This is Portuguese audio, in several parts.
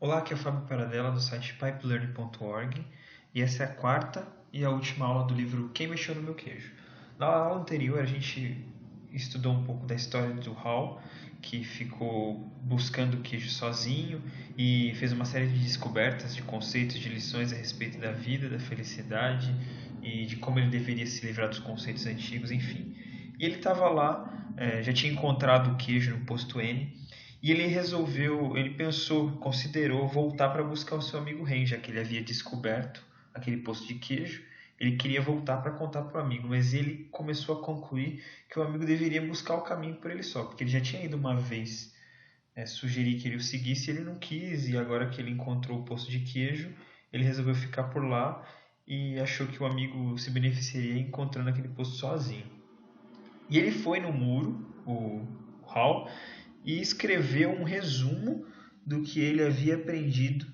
Olá, aqui é o Fábio Paradela do site pipelearning.org e essa é a quarta e a última aula do livro Quem Mexeu no Meu Queijo. Na aula anterior a gente estudou um pouco da história do Hall, que ficou buscando o queijo sozinho e fez uma série de descobertas, de conceitos, de lições a respeito da vida, da felicidade e de como ele deveria se livrar dos conceitos antigos, enfim. E ele estava lá, já tinha encontrado o queijo no posto N e ele pensou, considerou voltar para buscar o seu amigo Ren, já que ele havia descoberto aquele posto de queijo. Ele queria voltar para contar para o amigo, mas ele começou a concluir que o amigo deveria buscar o caminho por ele só, porque ele já tinha ido uma vez sugerir que ele o seguisse e ele não quis, e agora que ele encontrou o posto de queijo, ele resolveu ficar por lá e achou que o amigo se beneficiaria encontrando aquele posto sozinho. E ele foi no muro, o Hall, e escreveu um resumo do que ele havia aprendido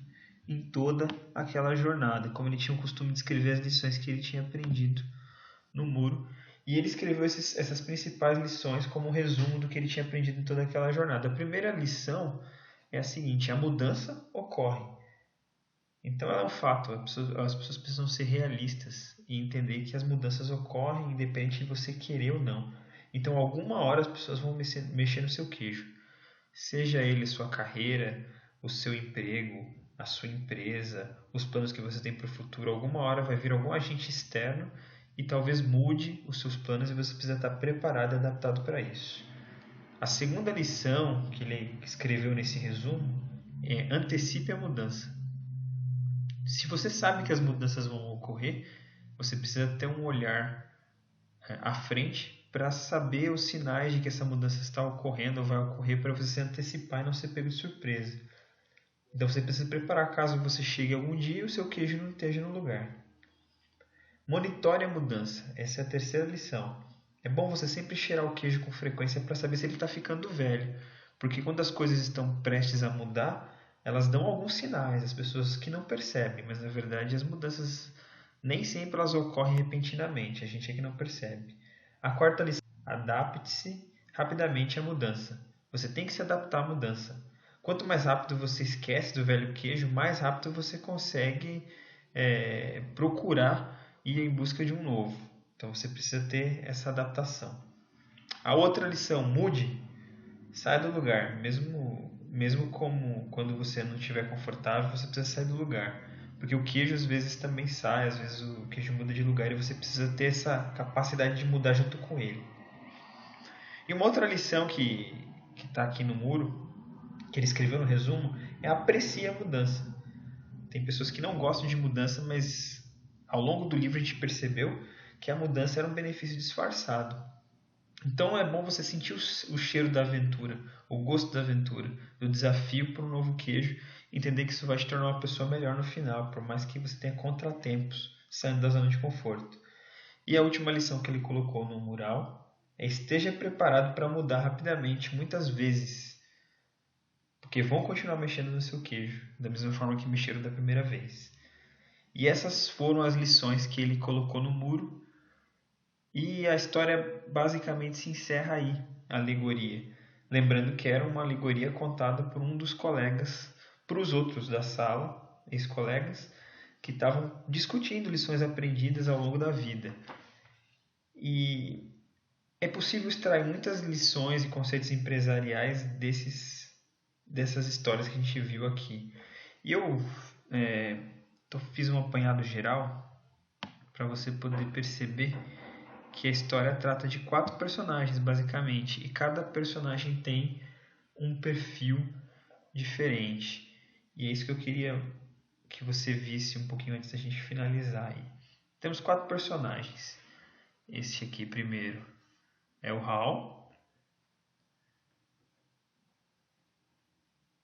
em toda aquela jornada, como ele tinha o costume de escrever as lições que ele tinha aprendido no muro. E ele escreveu essas principais lições como um resumo do que ele tinha aprendido em toda aquela jornada. A primeira lição é a seguinte: a mudança ocorre. Então ela é um fato, as pessoas precisam ser realistas e entender que as mudanças ocorrem independente de você querer ou não. Então alguma hora as pessoas vão mexer no seu queijo. Seja ele sua carreira, o seu emprego, a sua empresa, os planos que você tem para o futuro, alguma hora vai vir algum agente externo e talvez mude os seus planos e você precisa estar preparado e adaptado para isso. A segunda lição que ele escreveu nesse resumo é: antecipe a mudança. Se você sabe que as mudanças vão ocorrer, você precisa ter um olhar à frente para saber os sinais de que essa mudança está ocorrendo ou vai ocorrer, para você se antecipar e não ser pego de surpresa. Então você precisa preparar caso você chegue algum dia e o seu queijo não esteja no lugar. Monitore a mudança. Essa é a terceira lição. É bom você sempre cheirar o queijo com frequência para saber se ele está ficando velho. Porque quando as coisas estão prestes a mudar, elas dão alguns sinais, as pessoas que não percebem, mas na verdade as mudanças nem sempre elas ocorrem repentinamente, a gente é que não percebe. A quarta lição: adapte-se rapidamente à mudança. Você tem que se adaptar à mudança. Quanto mais rápido você esquece do velho queijo, mais rápido você consegue procurar ir em busca de um novo. Então você precisa ter essa adaptação. A outra lição: mude, saia do lugar. Mesmo como quando você não estiver confortável, você precisa sair do lugar. Porque o queijo às vezes também sai, às vezes o queijo muda de lugar e você precisa ter essa capacidade de mudar junto com ele. E uma outra lição que está aqui no muro, que ele escreveu no resumo, é: aprecie a mudança. Tem pessoas que não gostam de mudança, mas ao longo do livro a gente percebeu que a mudança era um benefício disfarçado. Então é bom você sentir o cheiro da aventura, o gosto da aventura, do desafio para um novo queijo, entender que isso vai te tornar uma pessoa melhor no final, por mais que você tenha contratempos saindo da zona de conforto. E a última lição que ele colocou no mural é: esteja preparado para mudar rapidamente, muitas vezes, porque vão continuar mexendo no seu queijo, da mesma forma que mexeram da primeira vez. E essas foram as lições que ele colocou no muro. E a história basicamente se encerra aí, a alegoria. Lembrando que era uma alegoria contada por um dos colegas para os outros da sala, ex-colegas, que estavam discutindo lições aprendidas ao longo da vida. E é possível extrair muitas lições e conceitos empresariais dessas histórias que a gente viu aqui. E eu fiz um apanhado geral para você poder perceber que a história trata de 4 personagens, basicamente, e cada personagem tem um perfil diferente. E é isso que eu queria que você visse um pouquinho antes da gente finalizar aí. Temos 4 personagens. Esse aqui primeiro é o Hal,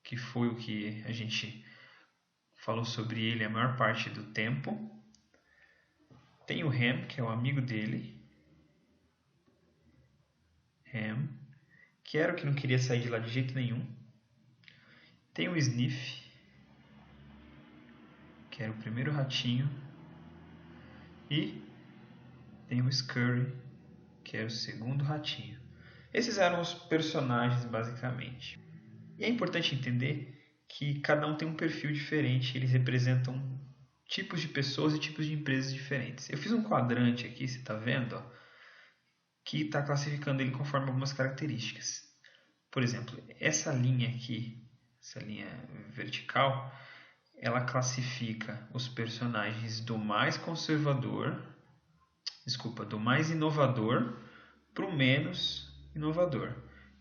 que foi o que a gente falou sobre ele a maior parte do tempo. Tem o Ham, que é o amigo dele. Ham, que era o que não queria sair de lá de jeito nenhum. Tem o Sniff, que era o primeiro ratinho. E tem o Scurry, que era o segundo ratinho. Esses eram os personagens, basicamente. E é importante entender que cada um tem um perfil diferente, eles representam tipos de pessoas e tipos de empresas diferentes. Eu fiz um quadrante aqui, você está vendo, ó, que está classificando ele conforme algumas características. Por exemplo, essa linha aqui, essa linha vertical, ela classifica os personagens do mais conservador, do mais inovador para o menos inovador.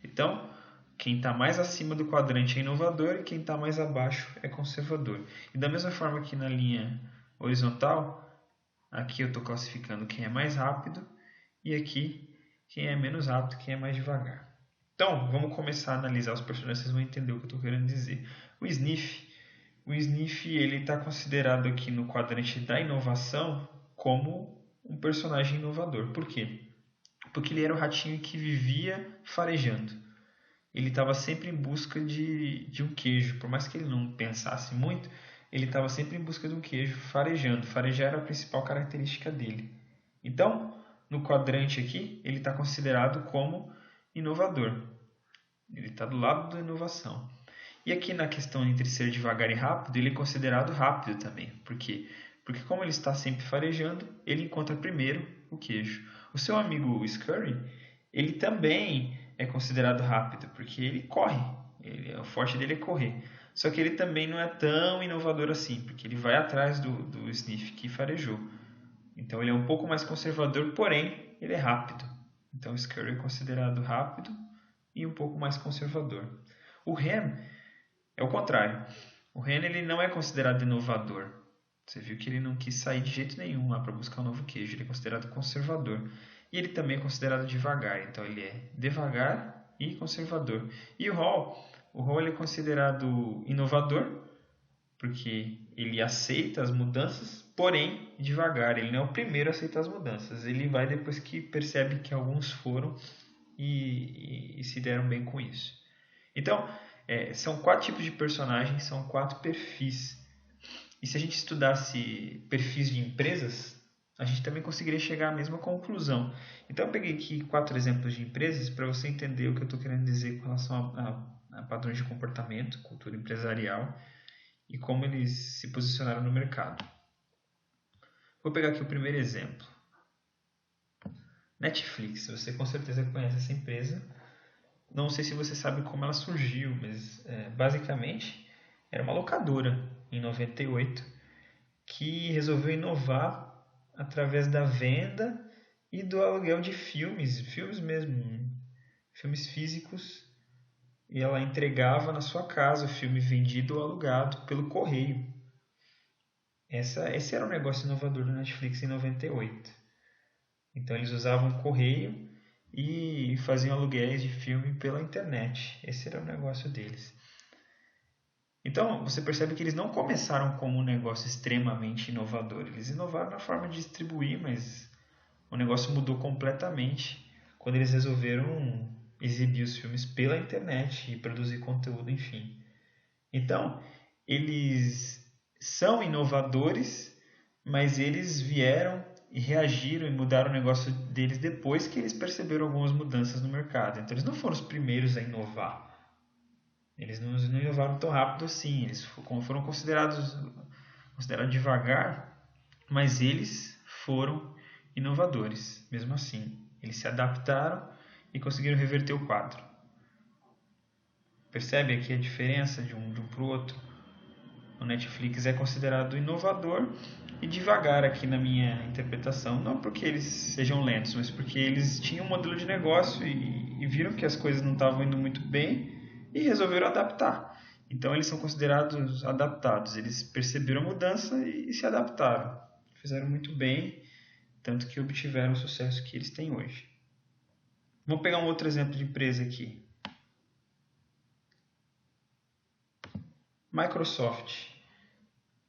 Então, quem está mais acima do quadrante é inovador e quem está mais abaixo é conservador. E da mesma forma que na linha horizontal, aqui eu estou classificando quem é mais rápido e aqui quem é menos rápido, quem é mais devagar. Então, vamos começar a analisar os personagens, vocês vão entender o que eu estou querendo dizer. O Sniff ele está considerado aqui no quadrante da inovação como um personagem inovador. Por quê? Porque ele era o ratinho que vivia farejando. Ele estava sempre em busca de um queijo. Por mais que ele não pensasse muito, ele estava sempre em busca de um queijo farejando. Farejar era a principal característica dele. Então, no quadrante aqui, ele está considerado como inovador. Ele está do lado da inovação. E aqui na questão entre ser devagar e rápido, ele é considerado rápido também. Por quê? Porque como ele está sempre farejando, ele encontra primeiro o queijo. O seu amigo Scurry, ele também é considerado rápido, porque ele corre. O forte dele é correr. Só que ele também não é tão inovador assim, porque ele vai atrás do Sniff que farejou. Então ele é um pouco mais conservador, porém ele é rápido. Então o Scurry é considerado rápido e um pouco mais conservador. O Ham é o contrário. O Ham ele não é considerado inovador. Você viu que ele não quis sair de jeito nenhum lá para buscar um novo queijo. Ele é considerado conservador. E ele também é considerado devagar. Então ele é devagar e conservador. E o Hall ele é considerado inovador, porque ele aceita as mudanças, porém devagar. Ele não é o primeiro a aceitar as mudanças. Ele vai depois que percebe que alguns foram e se deram bem com isso. Então, são 4 tipos de personagens, são 4 perfis. E se a gente estudasse perfis de empresas, a gente também conseguiria chegar à mesma conclusão. Então eu peguei aqui 4 exemplos de empresas para você entender o que eu estou querendo dizer com relação a padrões de comportamento, cultura empresarial e como eles se posicionaram no mercado. Vou pegar aqui o primeiro exemplo. Netflix, você com certeza conhece essa empresa. Não sei se você sabe como ela surgiu, mas basicamente era uma locadora em 98 que resolveu inovar através da venda e do aluguel de filmes mesmo, filmes físicos, e ela entregava na sua casa o filme vendido ou alugado pelo correio. Esse era o negócio inovador do Netflix em 98. Então eles usavam correio e faziam aluguéis de filme pela internet. Esse era o negócio deles. Então você percebe que eles não começaram como um negócio extremamente inovador. Eles inovaram na forma de distribuir, mas o negócio mudou completamente quando eles resolveram exibir os filmes pela internet e produzir conteúdo, enfim. Então, eles são inovadores, mas eles vieram e reagiram e mudaram o negócio deles depois que eles perceberam algumas mudanças no mercado. Então, eles não foram os primeiros a inovar. Eles não inovaram tão rápido assim. Eles foram considerados devagar, mas eles foram inovadores, mesmo assim. Eles se adaptaram e conseguiram reverter o quadro. Percebe aqui a diferença de um para o outro? O Netflix é considerado inovador e devagar aqui na minha interpretação. Não porque eles sejam lentos, mas porque eles tinham um modelo de negócio e viram que as coisas não estavam indo muito bem e resolveram adaptar. Então eles são considerados adaptados. Eles perceberam a mudança e se adaptaram. Fizeram muito bem, tanto que obtiveram o sucesso que eles têm hoje. Vamos pegar um outro exemplo de empresa aqui. Microsoft,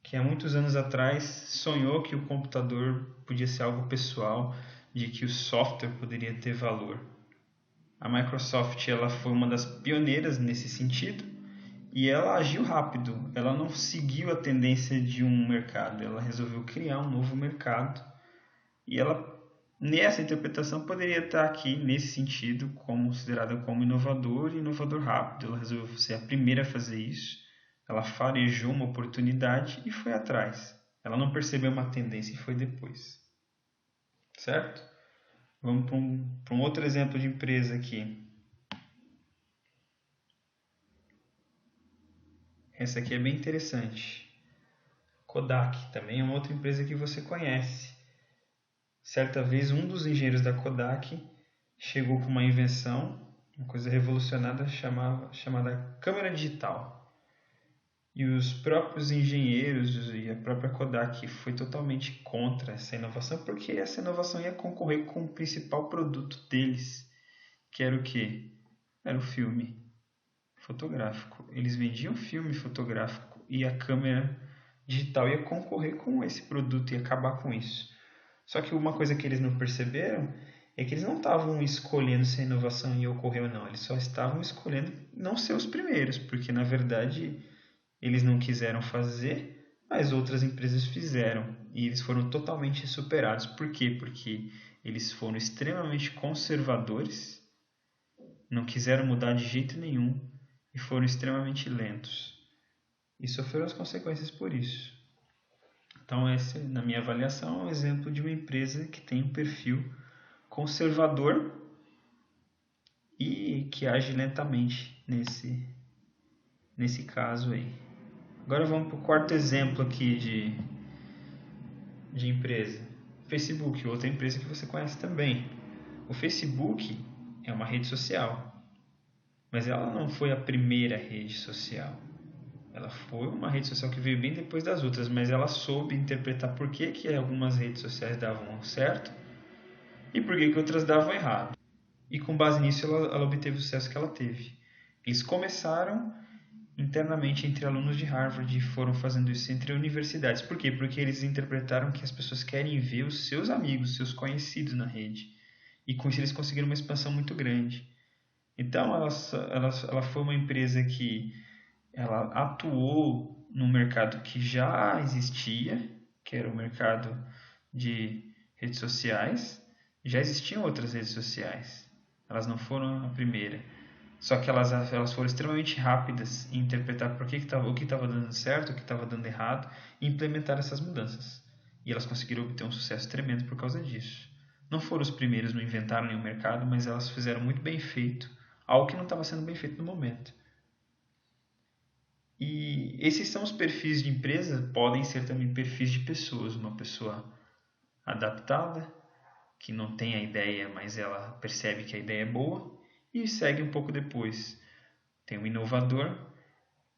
que há muitos anos atrás sonhou que o computador podia ser algo pessoal, de que o software poderia ter valor. A Microsoft ela foi uma das pioneiras nesse sentido e ela agiu rápido. Ela não seguiu a tendência de um mercado, ela resolveu criar um novo mercado e ela, nessa interpretação, poderia estar aqui nesse sentido considerada como inovador e inovador rápido. Ela resolveu ser a primeira a fazer isso. Ela farejou uma oportunidade e foi atrás. Ela não percebeu uma tendência e foi depois. Certo? Vamos para um outro exemplo de empresa aqui. Essa aqui é bem interessante. Kodak também é uma outra empresa que você conhece. Certa vez, um dos engenheiros da Kodak chegou com uma invenção, uma coisa revolucionária chamada câmera digital. E os próprios engenheiros e a própria Kodak foi totalmente contra essa inovação, porque essa inovação ia concorrer com o principal produto deles, que era o quê? Era o filme fotográfico. Eles vendiam filme fotográfico e a câmera digital ia concorrer com esse produto e acabar com isso. Só que uma coisa que eles não perceberam é que eles não estavam escolhendo se a inovação ia ocorrer ou não, eles só estavam escolhendo não ser os primeiros, porque na verdade eles não quiseram fazer, mas outras empresas fizeram e eles foram totalmente superados. Por quê? Porque eles foram extremamente conservadores, não quiseram mudar de jeito nenhum e foram extremamente lentos. E sofreram as consequências por isso. Então, esse, na minha avaliação, é um exemplo de uma empresa que tem um perfil conservador e que age lentamente nesse caso aí. Agora vamos para o quarto exemplo aqui de empresa. Facebook, outra empresa que você conhece também. O Facebook é uma rede social, mas ela não foi a primeira rede social. Ela foi uma rede social que veio bem depois das outras, mas ela soube interpretar por que algumas redes sociais davam certo e por que outras davam errado. E com base nisso ela obteve o sucesso que ela teve. Eles começaram internamente entre alunos de Harvard e foram fazendo isso entre universidades. Por quê? Porque eles interpretaram que as pessoas querem ver os seus amigos, seus conhecidos na rede. E com isso eles conseguiram uma expansão muito grande. Então ela foi uma empresa que ela atuou no mercado que já existia, que era o mercado de redes sociais. Já existiam outras redes sociais. Elas não foram a primeira. Só que elas foram extremamente rápidas em interpretar o que estava dando certo, o que estava dando errado e implementar essas mudanças. E elas conseguiram obter um sucesso tremendo por causa disso. Não foram os primeiros, não inventaram nenhum mercado, mas elas fizeram muito bem feito, algo que não estava sendo bem feito no momento. E esses são os perfis de empresa, podem ser também perfis de pessoas. Uma pessoa adaptada, que não tem a ideia, mas ela percebe que a ideia é boa e segue um pouco depois. Tem um inovador,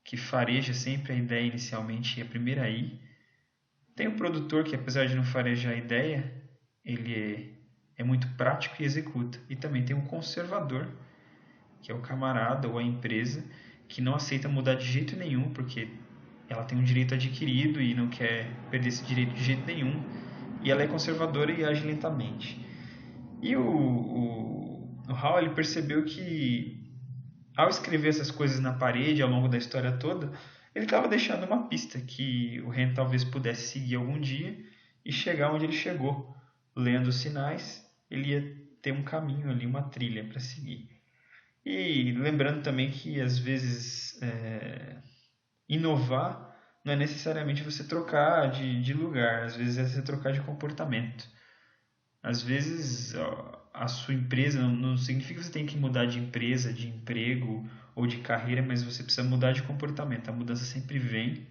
que fareja sempre a ideia inicialmente e a primeira aí. Tem o produtor, que apesar de não farejar a ideia, ele é muito prático e executa. E também tem um conservador, que é o camarada ou a empresa, que não aceita mudar de jeito nenhum, porque ela tem um direito adquirido e não quer perder esse direito de jeito nenhum. E ela é conservadora e age lentamente. E o Hall ele percebeu que, ao escrever essas coisas na parede ao longo da história toda, ele estava deixando uma pista que o Ren talvez pudesse seguir algum dia e chegar onde ele chegou. Lendo os sinais, ele ia ter um caminho ali, uma trilha para seguir. E lembrando também que, às vezes, inovar não é necessariamente você trocar de lugar, às vezes é você trocar de comportamento. Às vezes a sua empresa não significa que você tem que mudar de empresa, de emprego ou de carreira, mas você precisa mudar de comportamento. A mudança sempre vem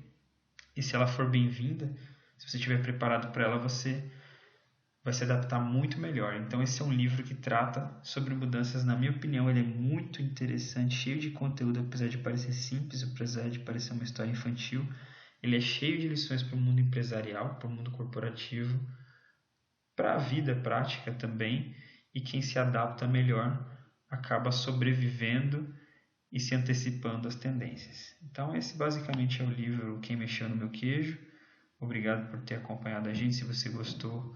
e se ela for bem-vinda, se você estiver preparado para ela, você vai se adaptar muito melhor. Então esse é um livro que trata sobre mudanças, na minha opinião, ele é muito interessante, cheio de conteúdo, apesar de parecer simples, apesar de parecer uma história infantil. Ele é cheio de lições para o mundo empresarial, para o mundo corporativo, para a vida prática também, e quem se adapta melhor acaba sobrevivendo e se antecipando às tendências. Então esse basicamente é o livro Quem Mexeu no Meu Queijo. Obrigado por ter acompanhado a gente. Se você gostou,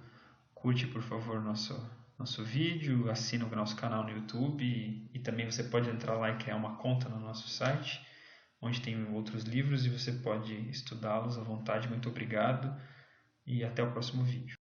curte por favor nosso vídeo, assina o nosso canal no YouTube e também você pode entrar lá e criar uma conta no nosso site, onde tem outros livros e você pode estudá-los à vontade. Muito obrigado e até o próximo vídeo.